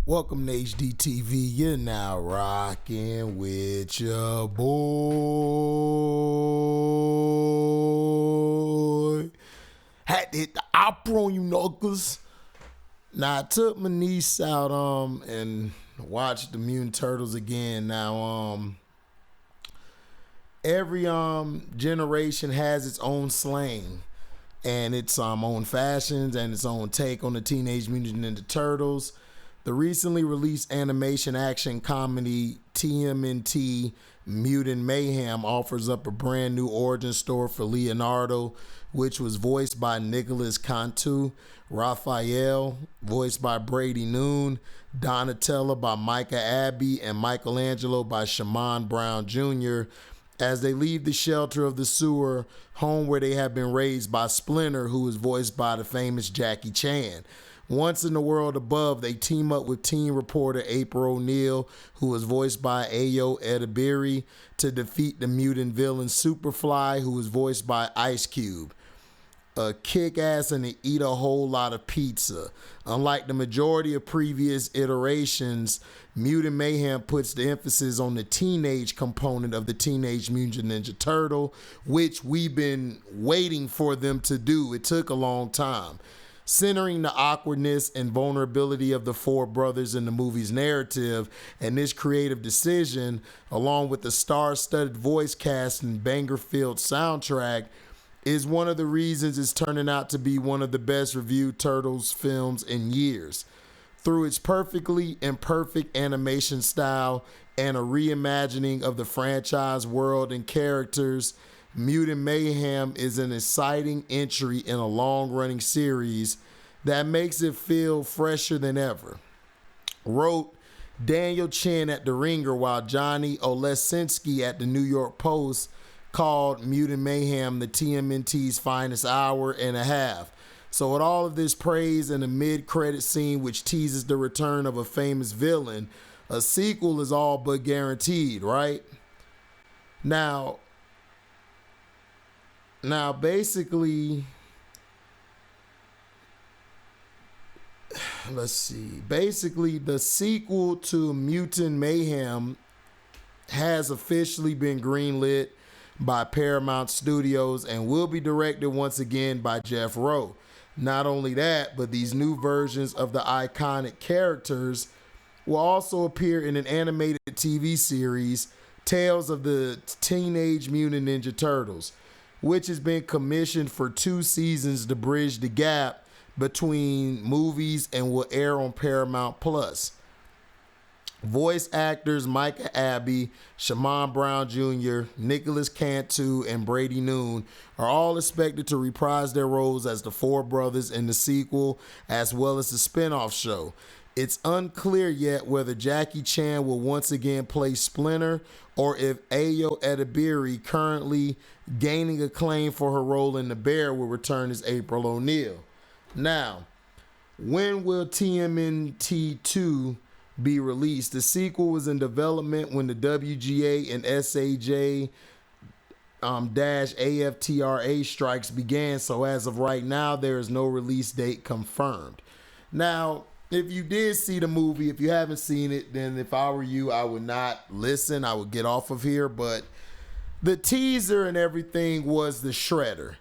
Welcome to HDiiTV. You're now rocking with your boy. Had to hit the opera on you knuckles. Now I took my niece out and watched the Mutant Turtles again. Now every generation has its own slang and its own fashions and its own take on the Teenage Mutant Ninja Turtles. The recently released animation action comedy TMNT Mutant Mayhem offers up a brand new origin story for Leonardo, which was voiced by Nicholas Cantu, Raphael, voiced by Brady Noon, Donatella by Micah Abbey, and Michelangelo by Shaman Brown Jr., as they leave the shelter of the sewer, home where they have been raised by Splinter, who is voiced by the famous Jackie Chan. Once in the world above, they team up with teen reporter April O'Neil, who was voiced by Ayo Edebiri, to defeat the mutant villain Superfly, who was voiced by Icecube. A kick-ass and to eat a whole lot of pizza. Unlike the majority of previous iterations, Mutant Mayhem puts the emphasis on the teenage component of the Teenage Mutant Ninja Turtle, which we've been waiting for them to do. It took a long time. Centering the awkwardness and vulnerability of the four brothers in the movie's narrative, and this creative decision, along with the star-studded voice cast and banger-filled soundtrack, is one of the reasons it's turning out to be one of the best reviewed Turtles films in years. Through its perfectly imperfect animation style and a reimagining of the franchise world and characters, Mutant Mayhem is an exciting entry in a long-running series that makes it feel fresher than ever. Wrote Daniel Chen at The Ringer, while Johnny Olesinski at the New York Post called Mutant Mayhem the TMNT's finest hour and a half. So with all of this praise and a mid-credit scene which teases the return of a famous villain, a sequel is all but guaranteed, right? Now basically, let's see. Basically, the sequel to Mutant Mayhem has officially been greenlit by Paramount Studios and will be directed once again by Jeff Rowe. Not only that, but these new versions of the iconic characters will also appear in an animated TV series, Tales of the Teenage Mutant Ninja Turtles, which has been commissioned for 2 seasons to bridge the gap between movies and will air on paramountplus. Voice actors Micah Abbey, Shaman Brown Jr., Nicholas Cantu, and Brady Noon are all expected to reprise their roles as the four brothers in the sequel, as well as the spin-off show. It's unclear yet whether Jackie Chan will once again play Splinter or if Ayo Edebiri, currently gaining acclaim for her role in The Bear, will return as April O'Neil. Now, when will TMNT 2 be released? The sequel was in development when the WGA and SAJ-AFTRA strikes began, so as of right now, there is no release date confirmed. Now, if you did see the movie, if you haven't seen it, then if I were you, I would not listen. I would get off of here. But the teaser and everything was the Shredder.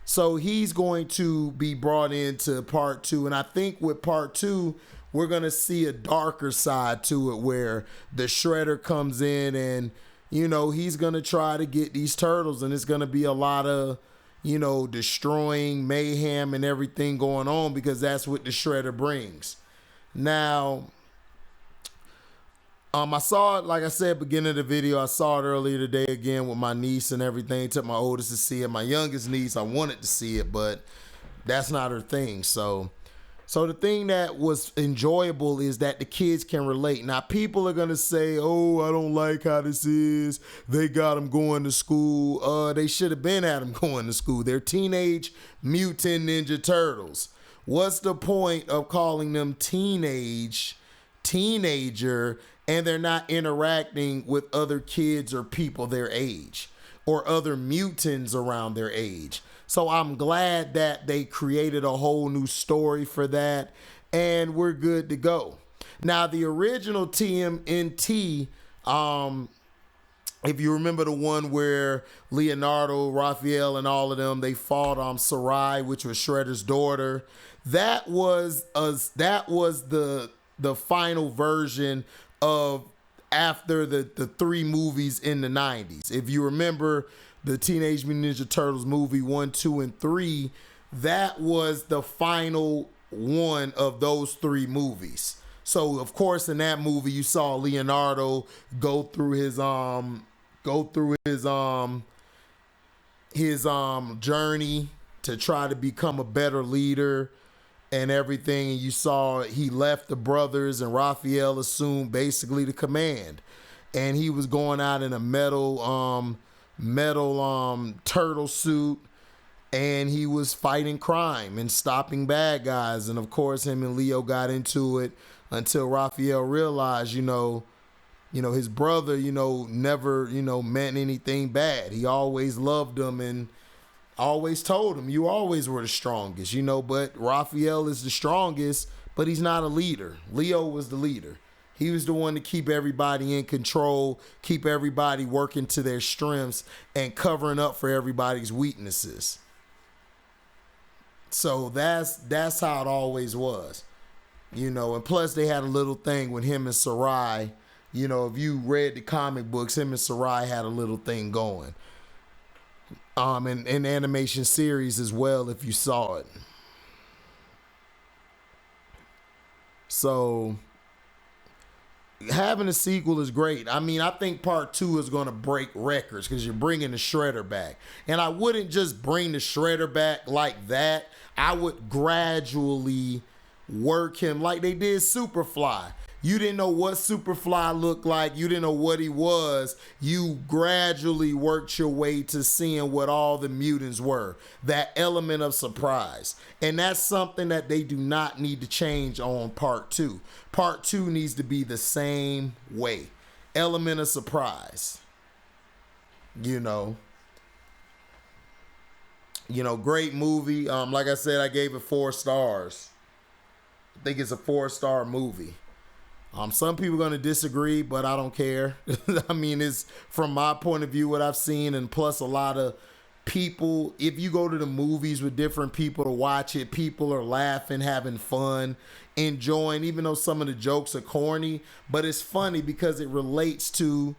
So he's going to be brought into part 2. And I think with part 2, we're going to see a darker side to it where the Shredder comes in and, you know, he's going to try to get these turtles. And it's going to be a lot of, you know, destroying, mayhem, and everything going on, because that's what the Shredder brings. Now, I saw it, like I said, beginning of the video. I saw it earlier today again with my niece and everything. Took my oldest to see it. My youngest niece, I wanted to see it, but that's not her thing. So the thing that was enjoyable is that the kids can relate. Now, people are going to say, oh, I don't like how this is. They got them going to school. They should have been at them going to school. They're Teenage Mutant Ninja Turtles. What's the point of calling them teenager, and they're not interacting with other kids or people their age or other mutants around their age? So I'm glad that they created a whole new story for that, and we're good to go. Now, the original TMNT, if you remember the one where Leonardo, Raphael, and all of them, they fought Sarai, which was Shredder's daughter. That was the final version of after the 3 movies in the 90s. If you remember the Teenage Mutant Ninja Turtles movie 1, 2, and 3, that was the final one of those 3 movies. So of course in that movie you saw Leonardo go through his journey to try to become a better leader and everything, and you saw he left the brothers and Raphael assumed basically the command, and he was going out in a metal turtle suit, and he was fighting crime and stopping bad guys. And of course him and Leo got into it until Raphael realized, his brother, never, meant anything bad. He always loved him and always told him, you always were the strongest, but Raphael is the strongest, but he's not a leader. Leo was the leader. He was the one to keep everybody in control, keep everybody working to their strengths and covering up for everybody's weaknesses. So that's how it always was, and plus they had a little thing with him and Sarai. If you read the comic books, him and Sarai had a little thing going. And in animation series as well, if you saw it. So having a sequel is great. I mean, I think part 2 is going to break records because you're bringing the Shredder back. And I wouldn't just bring the Shredder back like that. I would gradually work him like they did Superfly. You didn't know what Superfly looked like. You didn't know what he was. You gradually worked your way to seeing what all the mutants were. That element of surprise. And that's something that they do not need to change on part 2. Part 2 needs to be the same way. Element of surprise. Great movie. Like I said, I gave it 4 stars. I think it's a 4-star movie. Some people are going to disagree, but I don't care. I mean, it's from my point of view what I've seen, and plus a lot of people, if you go to the movies with different people to watch it, people are laughing, having fun, enjoying, even though some of the jokes are corny, but it's funny because it relates to,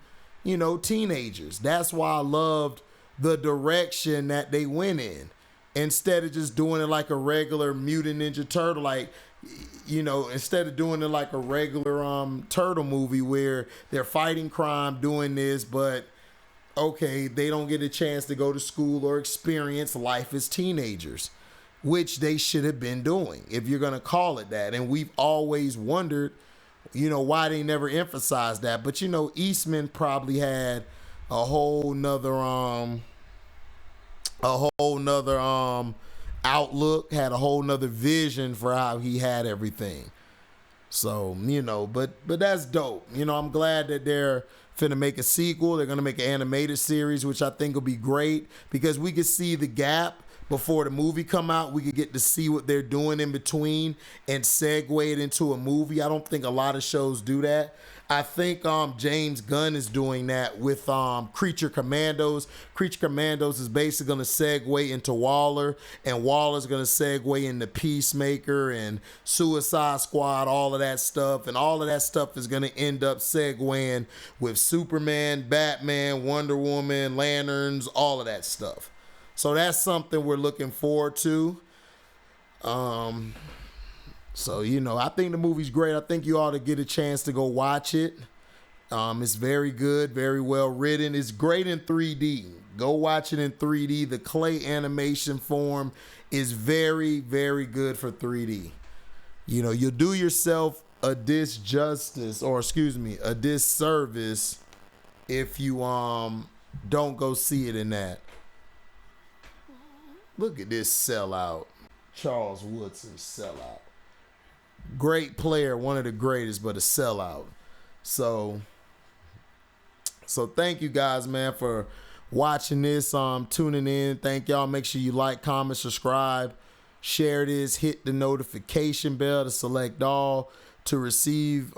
teenagers. That's why I loved the direction that they went in. Instead of just doing it like a regular Mutant Ninja Turtle, instead of doing it like a regular turtle movie where they're fighting crime, doing this, but okay, they don't get a chance to go to school or experience life as teenagers, which they should have been doing, if you're going to call it that. And we've always wondered, why they never emphasized that. But, Eastman probably had a whole nother outlook, had a whole nother vision for how he had everything. So, but that's dope. I'm glad that they're finna make a sequel. They're gonna make an animated series, which I think will be great because we could see the gap before the movie come out. We could get to see what they're doing in between and segue it into a movie. I don't think a lot of shows do that. I think James Gunn is doing that with Creature Commandos. Creature Commandos is basically going to segue into Waller, and Waller's going to segue into Peacemaker and Suicide Squad, all of that stuff. And all of that stuff is going to end up segueing with Superman, Batman, Wonder Woman, Lanterns, all of that stuff. So that's something we're looking forward to. So, I think the movie's great. I think you ought to get a chance to go watch it. It's very good, very well written. It's great in 3D. Go watch it in 3D. The clay animation form is very, very good for 3D. You'll do yourself a disservice if you don't go see it in that. Look at this sellout. Charles Woodson sellout. Great player, one of the greatest, but a sellout. So thank you guys, man, for watching this, tuning in. Thank y'all. Make sure you like, comment, subscribe, share this, hit the notification bell to select all. to receive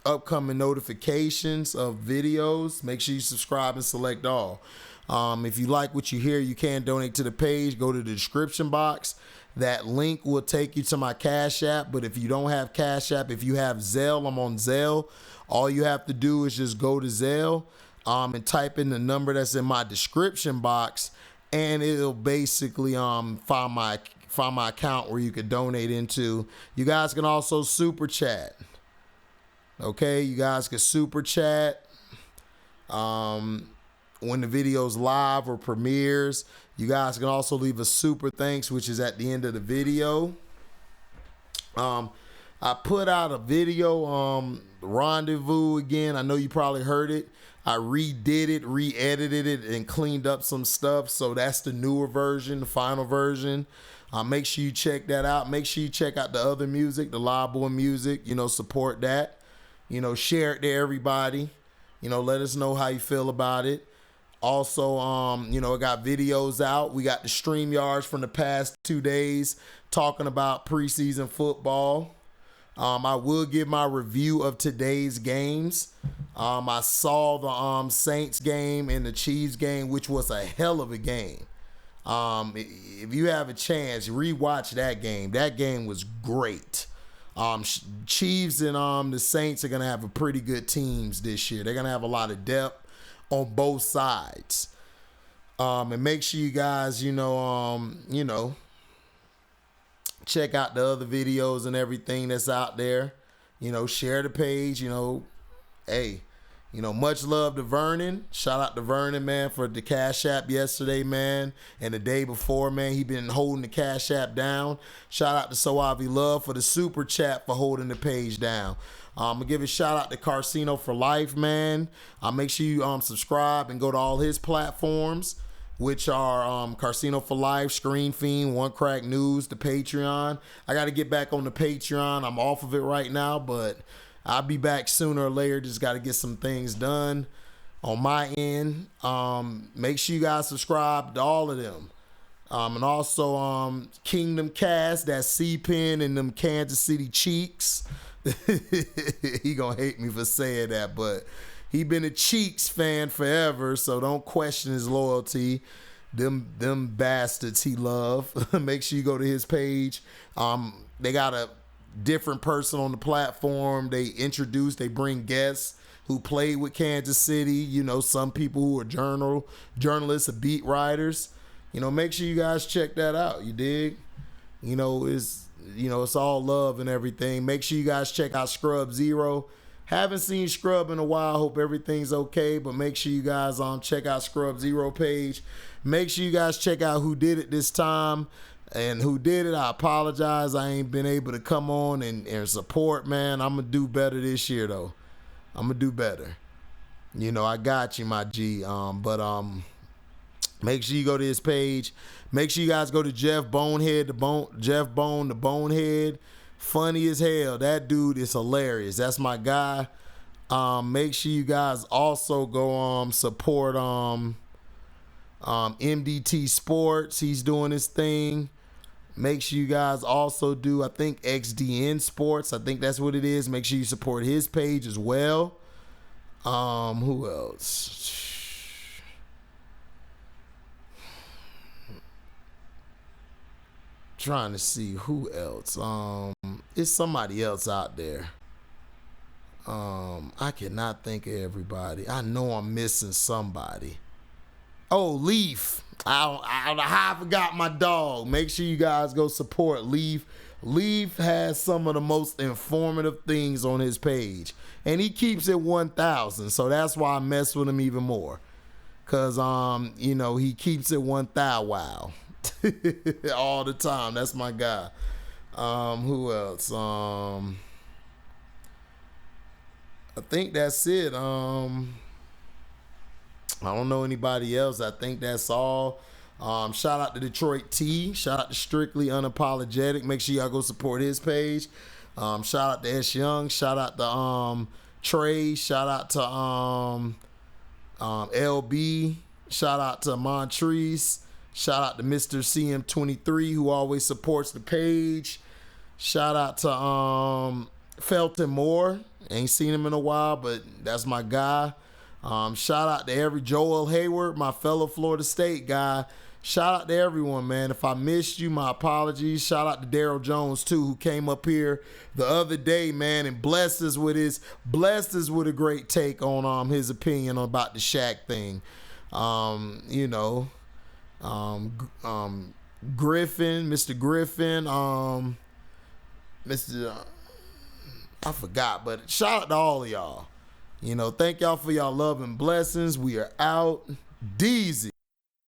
upcoming notifications of videos. Make sure you subscribe and select all. If you like what you hear, you can donate to the page. Go to the description box. That link will take you to my Cash App. But if you don't have Cash App, if you have Zelle, I'm on Zelle. All you have to do is just go to Zelle and type in the number that's in my description box, and it'll basically find my account where you could donate into. You guys can also super chat. Okay, you guys can super chat when the video's live or premieres. You guys can also leave a super thanks, which is at the end of the video. I put out a video, Rendezvous again. I know you probably heard it. I redid it, re-edited it, and cleaned up some stuff. So that's the newer version, the final version. Make sure you check that out. Make sure you check out the other music, the Live Boy music. You know, support that. You know, share it to everybody. You know, let us know how you feel about it. Also, you know, I got videos out. We got the StreamYards from the past 2 days talking about preseason football. I will give my review of today's games. I saw the Saints game and the Chiefs game, which was a hell of a game. If you have a chance, rewatch that game. That game was great. Chiefs and the Saints are going to have a pretty good teams this year. They're going to have a lot of depth on both sides. And make sure you guys, you know, check out the other videos and everything that's out there. You know, share the page. You know, hey, you know, much love to Vernon. Shout out to Vernon, man, for the Cash App yesterday, man, and the day before, man. He been holding the Cash App down. Shout out to Soavi Love for the super chat for holding the page down. I'm gonna give a shout out to Casino for Life, man. Make sure you subscribe and go to all his platforms, which are Casino for Life, Screen Fiend, One Crack News, the Patreon. I got to get back on the Patreon. I'm off of it right now, but I'll be back sooner or later. Just got to get some things done on my end. Make sure you guys subscribe to all of them. And also Kingdom Cast, that's C-Pen and them Kansas City Cheeks. He gonna hate me for saying that, but he been a Cheeks fan forever, so don't question his loyalty. Them bastards he love. Make sure you go to his page. They got a different person on the platform. They bring guests who played with Kansas City. You know, some people who are journalists or beat writers. You know, make sure you guys check that out. You dig? You know, it's all love and everything. Make sure you guys check out Scrub Zero. Haven't seen Scrub in a while. Hope everything's okay. But make sure you guys check out Scrub Zero page. Make sure you guys check out Who Did It this time. And Who Did It, I apologize. I ain't been able to come on and support, man. I'm going to do better this year, though. I'm going to do better. You know, I got you, my G. Make sure you go to his page. Make sure you guys go to Jeff Bonehead, Jeff Bone, the Bonehead. Funny as hell. That dude is hilarious. That's my guy. Make sure you guys also go support MDT Sports. He's doing his thing. Make sure you guys also do, I think, XDN Sports. I think that's what it is. Make sure you support his page as well. Who else? Trying to see who else. It's somebody else out there. I cannot think of everybody. I know I'm missing somebody. Oh, Lyve. I forgot my dog. Make sure you guys go support Lyve. Lyve has some of the most informative things on his page, and he keeps it 1,000. So that's why I mess with him even more, cause you know, he keeps it 1,000. Wow. All the time. That's my guy. Who else? I think that's it. I don't know anybody else. I think that's all. Shout out to Detroit T. Shout out to Strictly Unapologetic. Make sure y'all go support his page. Shout out to S Young. Shout out to Trey. Shout out to LB. Shout out to Montrese. Shout out to Mr. CM23, who always supports the page. Shout out to Felton Moore. Ain't seen him in a while, but that's my guy. Shout out to every Joel Hayward, my fellow Florida State guy. Shout out to everyone, man. If I missed you, my apologies. Shout out to Daryl Jones too, who came up here the other day, man, and blessed us with a great take on his opinion about the Shaq thing. Griffin, Mr. Griffin, I forgot, but shout out to all of y'all. Thank y'all for y'all love and blessings. We are out. Deezy.